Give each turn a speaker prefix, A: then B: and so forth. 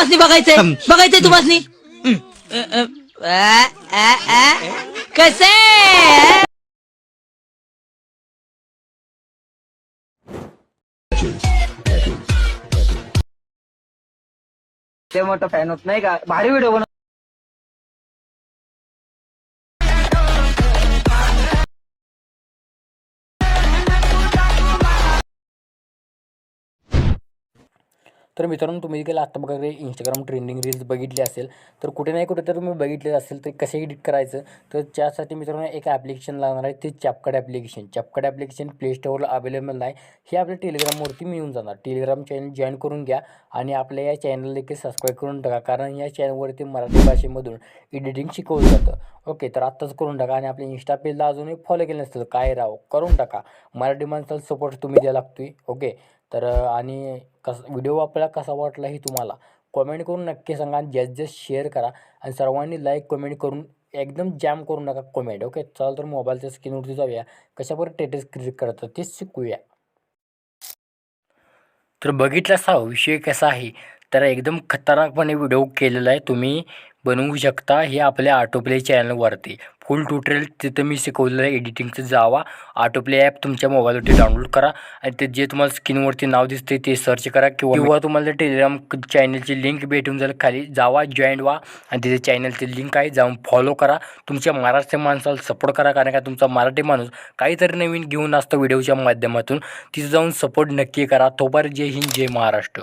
A: तुम्हाला बघायचंय बघायचंय तुम्हाला कसे
B: ते मोठं फॅन होत नाही का भारी व्हिडिओ बनव.
C: तर मित्रांनो तुम्ही देखील आत्ता बघा इंस्टाग्राम ट्रेंडिंग रील्स बघितली असेल तर कुठे नाही कुठे तर तुम्ही बघितले असेल तर कसे एडिट करायचं तर त्यासाठी मित्रांनो एक ॲप्लिकेशन लागणार आहे ते CapCut application. CapCut application play स्टोअरला अवेलेबल नाही. हे आपल्या टेलिग्रामवरती मिळून जाणार. टेलिग्राम चॅनल जॉईन करून घ्या आणि आपल्या या चॅनलला देखील सबस्क्राईब करून टाका कारण या चॅनलवरती मराठी भाषेमधून एडिटिंग शिकवलं जातं. ओके तर आत्ताच करून टाका आणि आपल्या इंस्टा पेजला अजूनही फॉलो केलं नसतं काय राव करून टाका. मराठी माणसाला सपोर्ट तुम्ही द्यायला लागतोय. ओके तर आणि व्हिडिओ आपल्याला कसा वाटला हे तुम्हाला कमेंट करून नक्की सांगा आणि जास्त शेअर करा आणि सर्वांनी लाईक कमेंट करून एकदम जॅम करून नका कमेंट. ओके चला तर मोबाईलच्या स्क्रीनवरती जाऊया कशावर स्टेटस क्रिएट करतात ते शिकूया. तर बघितला असा विषय कसा आहे तर एकदम खतरनाकपणे व्हिडिओ केलेला आहे तुम्ही बनवू शकता. हे आपल्या ऑटोप्ले चॅनलवरती फुल ट्युटोरियल तिथं मी शिकवलेलं आहे एडिटिंगचं. जावा ऑटोप्ले ॲप तुमच्या मोबाईलवरती डाउनलोड करा आणि ते जे तुम्हाला स्क्रीनवरती नाव दिसते ते सर्च करा किंवा तुम्हाला टेलिग्राम चॅनलची लिंक भेटून जाईल. खाली जावा जॉईन व्हा आणि तिथे चॅनलची लिंक आहे जाऊन फॉलो करा. तुमच्या महाराष्ट्र माणसाला सपोर्ट करा कारण का तुमचा मराठी माणूस काहीतरी नवीन घेऊन असतो व्हिडिओच्या माध्यमातून. तिथे जाऊन सपोर्ट नक्की करा. तोपर्यंत जय हिंद जय महाराष्ट्र.